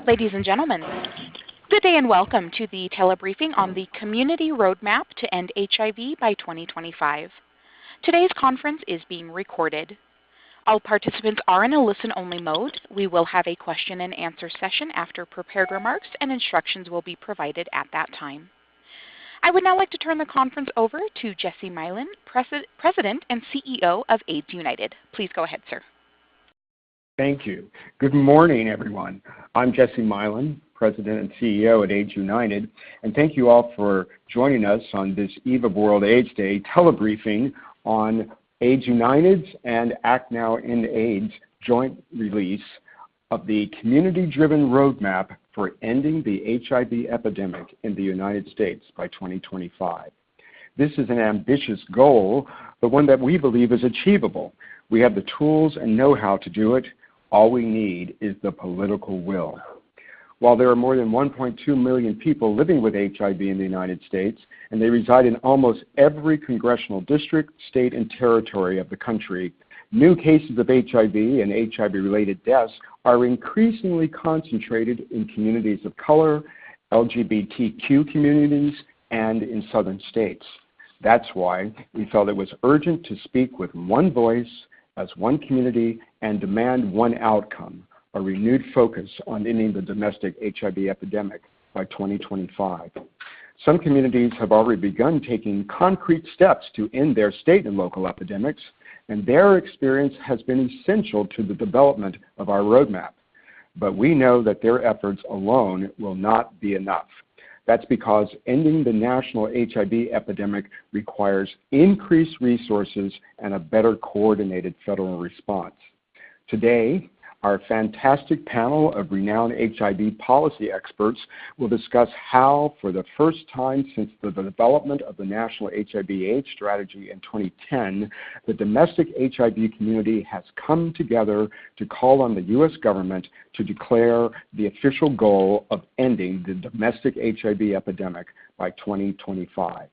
Ladies and gentlemen, good day and welcome to the Telebriefing on the Community Roadmap to End HIV by 2025. Today's conference is being recorded. All participants are in a listen-only mode. We will have a question and answer session after prepared remarks, and instructions will be provided at that time. I would now like to turn the conference over to Jesse Milan, President and CEO of AIDS United. Please go ahead, sir. Thank you. Good morning, everyone. I'm Jesse Milan, President and CEO at AIDS United, and thank you all for joining us on this eve of World AIDS Day telebriefing on AIDS United's and Act Now End AIDS joint release of the community-driven roadmap for ending the HIV epidemic in the United States by 2025. This is an ambitious goal, but one that we believe is achievable. We have the tools and know-how to do it. All we need is the political will. While there are more than 1.2 million people living with HIV in the United States, and they reside in almost every congressional district, state, and territory of the country, new cases of HIV and HIV-related deaths are increasingly concentrated in communities of color, LGBTQ communities, and in southern states. That's why we felt it was urgent to speak with one voice, as one community, and demand one outcome, a renewed focus on ending the domestic HIV epidemic by 2025. Some communities have already begun taking concrete steps to end their state and local epidemics, and their experience has been essential to the development of our roadmap. But we know that their efforts alone will not be enough. That's because ending the national HIV epidemic requires increased resources and a better coordinated federal response. Today, our fantastic panel of renowned HIV policy experts will discuss how, for the first time since the development of the National HIV/AIDS Strategy in 2010, the domestic HIV community has come together to call on the U.S. government to declare the official goal of ending the domestic HIV epidemic by 2025.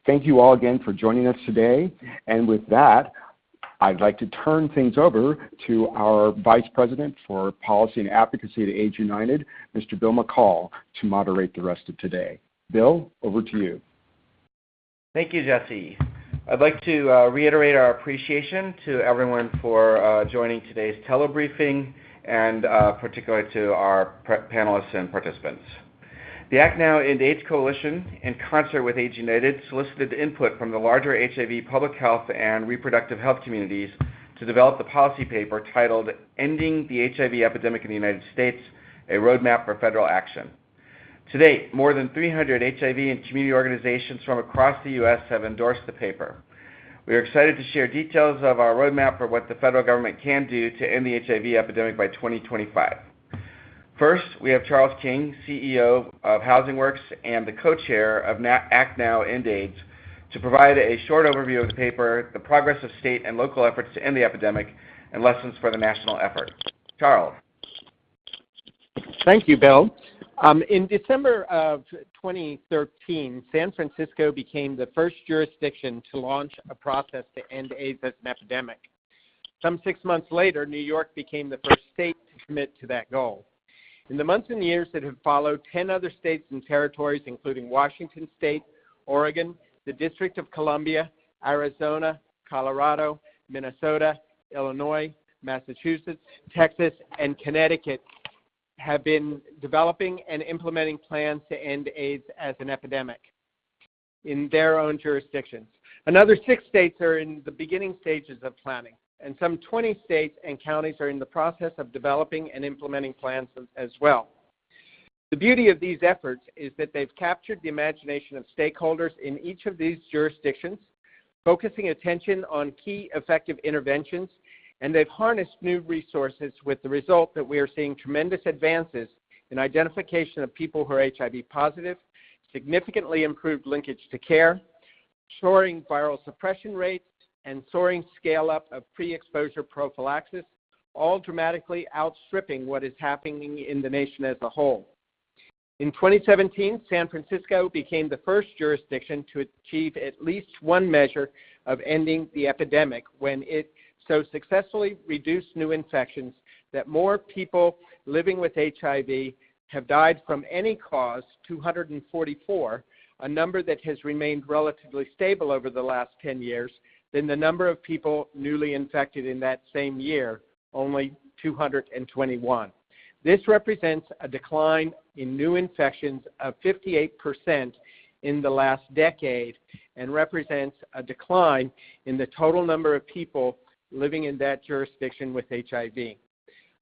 Thank you all again for joining us today, and with that, I'd like to turn things over to our Vice President for Policy and Advocacy at AIDS United, Mr. Bill McCall, to moderate the rest of today. Bill, over to you. Thank you, Jesse. I'd like to reiterate our appreciation to everyone for joining today's telebriefing, and particularly to our panelists and participants. The Act Now End AIDS Coalition, in concert with AIDS United, solicited input from the larger HIV public health and reproductive health communities to develop the policy paper titled Ending the HIV Epidemic in the United States, a Roadmap for Federal Action. To date, more than 300 HIV and community organizations from across the U.S. have endorsed the paper. We are excited to share details of our roadmap for what the federal government can do to end the HIV epidemic by 2025. First, we have Charles King, CEO of Housing Works and the co-chair of Act Now End AIDS, to provide a short overview of the paper, the progress of state and local efforts to end the epidemic, and lessons for the national effort. Charles. Thank you, Bill. In December of 2013, San Francisco became the first jurisdiction to launch a process to end AIDS as an epidemic. Some 6 months later, New York became the first state to commit to that goal. In the months and years that have followed, 10 other states and territories, including Washington State, Oregon, the District of Columbia, Arizona, Colorado, Minnesota, Illinois, Massachusetts, Texas, and Connecticut, have been developing and implementing plans to end AIDS as an epidemic in their own jurisdictions. Another 6 states are in the beginning stages of planning, and some 20 states and counties are in the process of developing and implementing plans as well. The beauty of these efforts is that they've captured the imagination of stakeholders in each of these jurisdictions, focusing attention on key effective interventions, and they've harnessed new resources, with the result that we are seeing tremendous advances in identification of people who are HIV positive, significantly improved linkage to care, soaring viral suppression rates, and soaring scale-up of pre-exposure prophylaxis, all dramatically outstripping what is happening in the nation as a whole. In 2017, San Francisco became the first jurisdiction to achieve at least one measure of ending the epidemic when it so successfully reduced new infections that more people living with HIV have died from any cause, 244, a number that has remained relatively stable over the last 10 years, than the number of people newly infected in that same year, only 221. This represents a decline in new infections of 58% in the last decade and represents a decline in the total number of people living in that jurisdiction with HIV.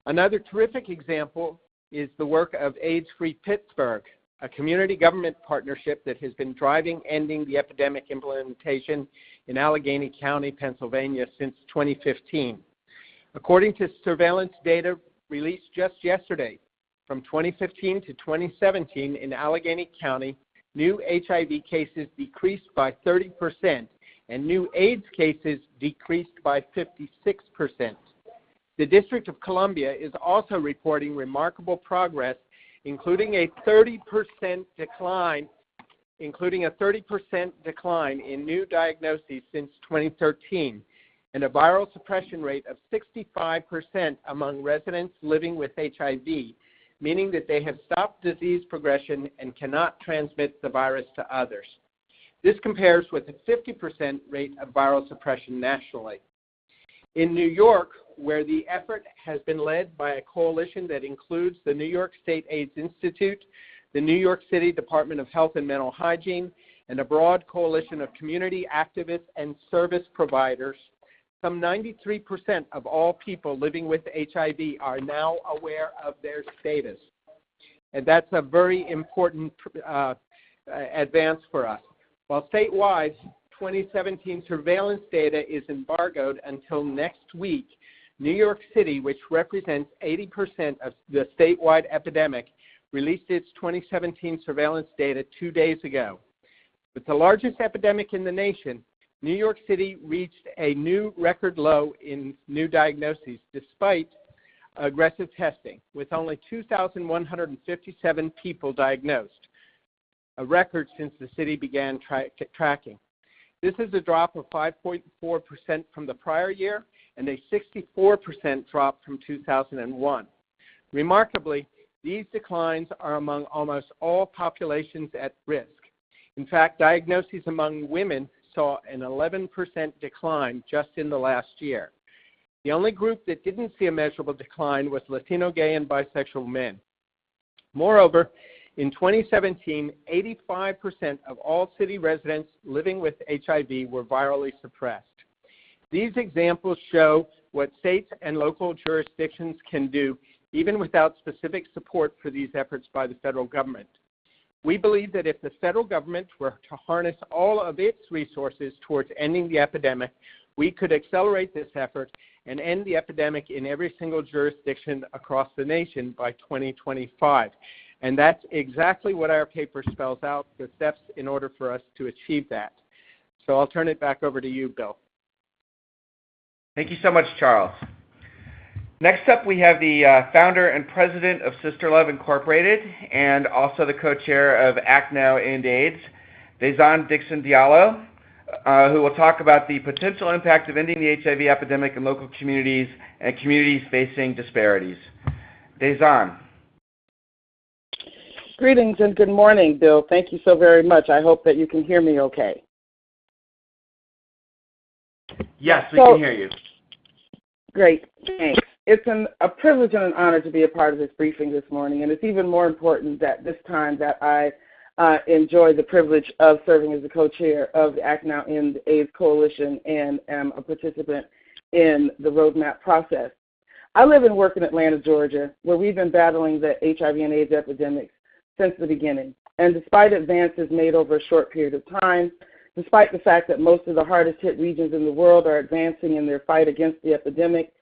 Another terrific example is the work of AIDS Free Pittsburgh, a community government partnership that has been driving Ending the Epidemic implementation in Allegheny County, Pennsylvania since 2015. According to surveillance data released just yesterday, from 2015 to 2017 in Allegheny County, new HIV cases decreased by 30% and new AIDS cases decreased by 56%. The District of Columbia is also reporting remarkable progress, including a 30% decline in new diagnoses since 2013 and a viral suppression rate of 65% among residents living with HIV, meaning that they have stopped disease progression and cannot transmit the virus to others. This compares with a 50% rate of viral suppression nationally. In New York, where the effort has been led by a coalition that includes the New York State AIDS Institute, the New York City Department of Health and Mental Hygiene, and a broad coalition of community activists and service providers, some 93% of all people living with HIV are now aware of their status. And that's a very important advance for us. While statewide, 2017 surveillance data is embargoed until next week, New York City, which represents 80% of the statewide epidemic, released its 2017 surveillance data 2 days ago. With the largest epidemic in the nation, New York City reached a new record low in new diagnoses despite aggressive testing, with only 2,157 people diagnosed, a record since the city began tracking. This is a drop of 5.4% from the prior year and a 64% drop from 2001. Remarkably, these declines are among almost all populations at risk. In fact, diagnoses among women saw an 11% decline just in the last year. The only group that didn't see a measurable decline was Latino, gay, and bisexual men. Moreover, in 2017, 85% of all city residents living with HIV were virally suppressed. These examples show what states and local jurisdictions can do even without specific support for these efforts by the federal government. We believe that if the federal government were to harness all of its resources towards ending the epidemic, we could accelerate this effort and end the epidemic in every single jurisdiction across the nation by 2025. And that's exactly what our paper spells out, the steps in order for us to achieve that. So I'll turn it back over to you, Bill. Thank you so much, Charles. Next up, we have the founder and president of Sister Love Incorporated and also the co-chair of Act Now End AIDS, Dezan Dixon Diallo, who will talk about the potential impact of ending the HIV epidemic in local communities and communities facing disparities. Dezan. Greetings and good morning, Bill. Thank you so very much. I hope that you can hear me okay. Yes, we can hear you. Great, thanks. It's a privilege and an honor to be a part of this briefing this morning, and it's even more important that this time that I enjoy the privilege of serving as the co-chair of the Act Now End AIDS Coalition and am a participant in the roadmap process. I live and work in Atlanta, Georgia, where we've been battling the HIV and AIDS epidemics since the beginning. And despite advances made over a short period of time, despite the fact that most of the hardest hit regions in the world are advancing in their fight against the epidemic,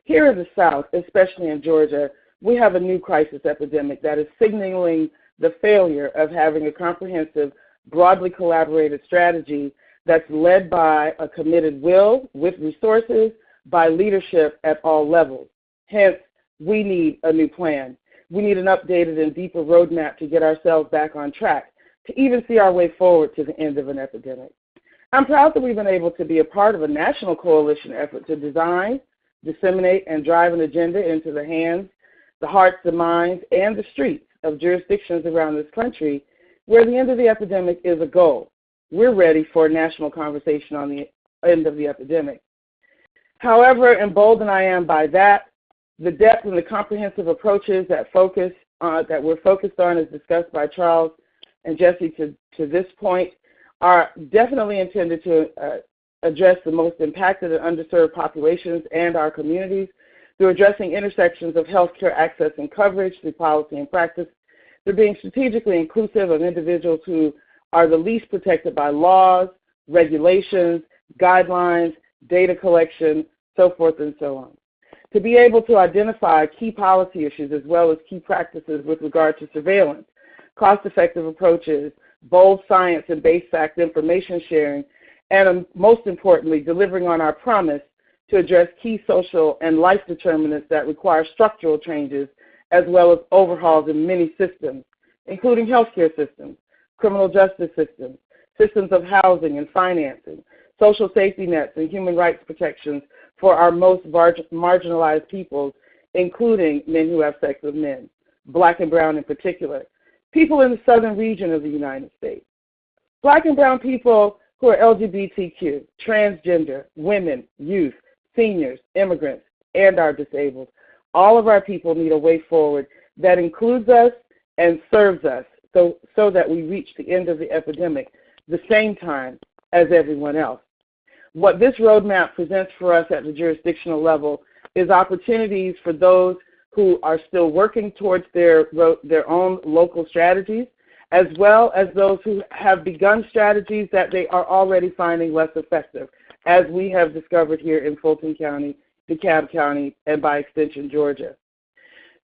here in the South, especially in Georgia, we have a new crisis epidemic that is signaling the failure of having a comprehensive, broadly collaborated strategy that's led by a committed will with resources by leadership at all levels. Hence, we need a new plan. We need an updated and deeper roadmap to get ourselves back on track, to even see our way forward to the end of an epidemic. I'm proud that we've been able to be a part of a national coalition effort to design, disseminate, and drive an agenda into the hands, the hearts, the minds, and the streets of jurisdictions around this country where the end of the epidemic is a goal. We're ready for a national conversation on the end of the epidemic. However emboldened I am by that, the depth and the comprehensive approaches that we're focused on, as discussed by Charles and Jesse to this point, are definitely intended to address the most impacted and underserved populations and our communities through addressing intersections of healthcare access and coverage through policy and practice. They're being strategically inclusive of individuals who are the least protected by laws, regulations, guidelines, data collection, so forth and so on. To be able to identify key policy issues as well as key practices with regard to surveillance, cost-effective approaches, bold science and base fact information sharing, and most importantly, delivering on our promise to address key social and life determinants that require structural changes as well as overhauls in many systems, including healthcare systems, criminal justice systems, systems of housing and financing, social safety nets, and human rights protections for our most marginalized peoples, including men who have sex with men, Black and brown in particular, people in the southern region of the United States. Black and brown people who are LGBTQ, transgender, women, youth, seniors, immigrants, and our disabled. All of our people need a way forward that includes us and serves us so that we reach the end of the epidemic the same time as everyone else. What this roadmap presents for us at the jurisdictional level is opportunities for those who are still working towards their own local strategies, as well as those who have begun strategies that they are already finding less effective, as we have discovered here in Fulton County, DeKalb County, and by extension, Georgia.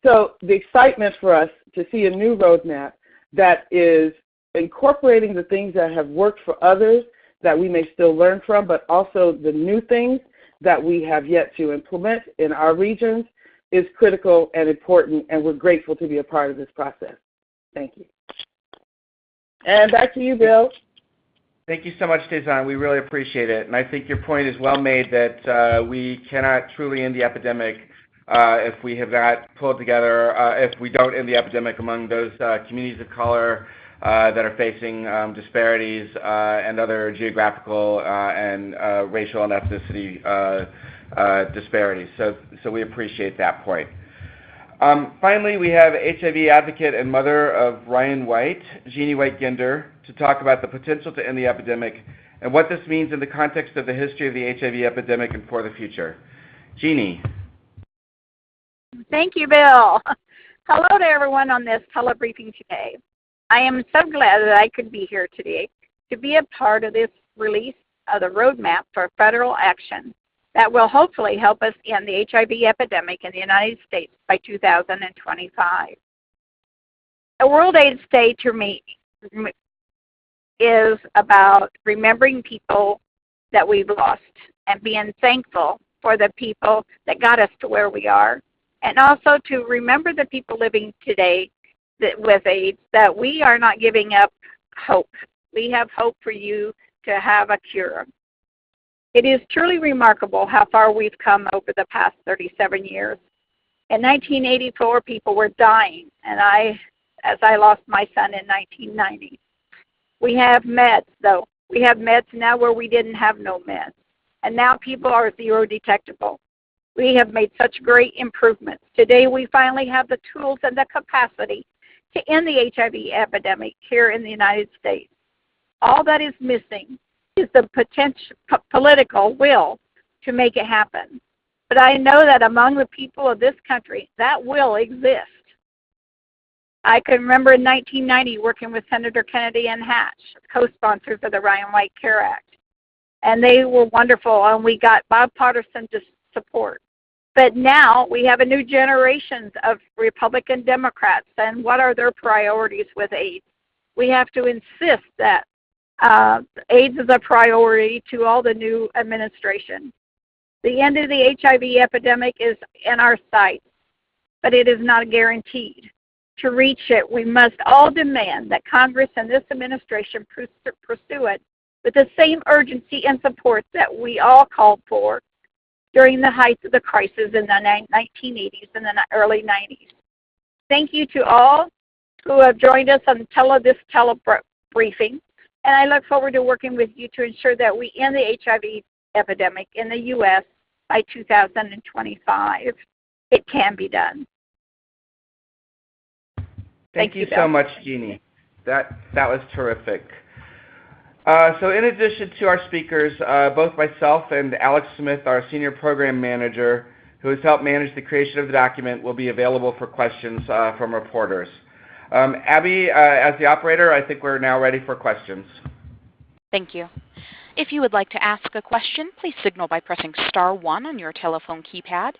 So the excitement for us to see a new roadmap that is incorporating the things that have worked for others that we may still learn from, but also the new things that we have yet to implement in our regions is critical and important, and we're grateful to be a part of this process. Thank you. And back to you, Bill. Thank you so much, Tezan. We really appreciate it. And I think your point is well made that we cannot truly end the epidemic if we have not pulled together, if we don't end the epidemic among those communities of color that are facing disparities and other geographical and racial and ethnicity disparities. So we appreciate that point. Finally, we have HIV advocate and mother of Ryan White, Jeannie White-Ginder, to talk about the potential to end the epidemic and what this means in the context of the history of the HIV epidemic and for the future. Jeannie. Thank you, Bill. Hello to everyone on this telebriefing today. I am so glad that I could be here today to be a part of this release of the roadmap for federal action that will hopefully help us end the HIV epidemic in the United States by 2025. The World AIDS Day to me is about remembering people that we've lost and being thankful for the people that got us to where we are, and also to remember the people living today with AIDS, that we are not giving up hope. We have hope for you to have a cure. It is truly remarkable how far we've come over the past 37 years. In 1984, people were dying, and as I lost my son in 1990. We have meds, though. We have meds now where we didn't have no meds. And now people are zero detectable. We have made such great improvements. Today we finally have the tools and the capacity to end the HIV epidemic here in the United States. All that is missing is the potential political will to make it happen. But I know that among the people of this country, that will exist. I can remember in 1990 working with Senator Kennedy and Hatch, co-sponsors of the Ryan White Care Act. And they were wonderful, and we got bipartisan support. But now we have a new generation of Republican Democrats, and what are their priorities with AIDS? We have to insist that AIDS is a priority to all the new administration. The end of the HIV epidemic is in our sights, but it is not guaranteed. To reach it, we must all demand that Congress and this administration pursue it with the same urgency and support that we all called for during the height of the crisis in the 1980s and the early 90s. Thank you to all who have joined us on this telebriefing, and I look forward to working with you to ensure that we end the HIV epidemic in the U.S. by 2025. It can be done. Thank you so much, Jeannie. That was terrific. So in addition to our speakers, both myself and Alex Smith, our Senior Program Manager, who has helped manage the creation of the document, will be available for questions from reporters. Abby, as the operator, I think we're now ready for questions. Thank you. If you would like to ask a question, please signal by pressing star 1 on your telephone keypad.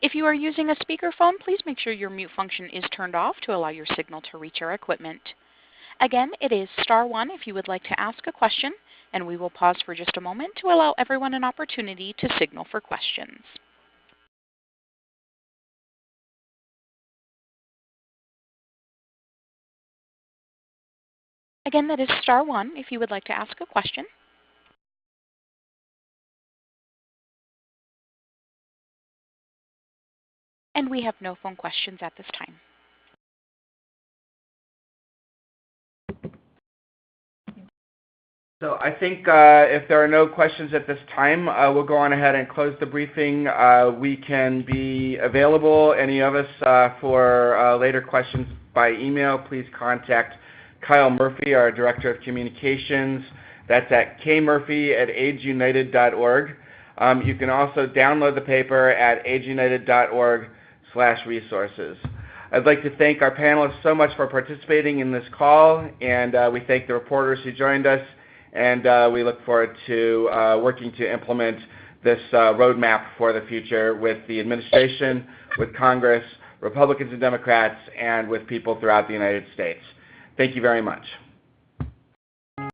If you are using a speakerphone, please make sure your mute function is turned off to allow your signal to reach our equipment. Again, it is star 1 if you would like to ask a question, and we will pause for just a moment to allow everyone an opportunity to signal for questions. Again, that is star 1 if you would like to ask a question. And we have no phone questions at this time. So I think if there are no questions at this time, we'll go on ahead and close the briefing. We can be available, any of us, for later questions by email. Please contact Kyle Murphy, our Director of Communications. That's at kmurphy@aidsunited.org. You can also download the paper at aidsunited.org/resources. I'd like to thank our panelists so much for participating in this call, and we thank the reporters who joined us, and we look forward to working to implement this roadmap for the future with the administration, with Congress, Republicans and Democrats, and with people throughout the United States. Thank you very much.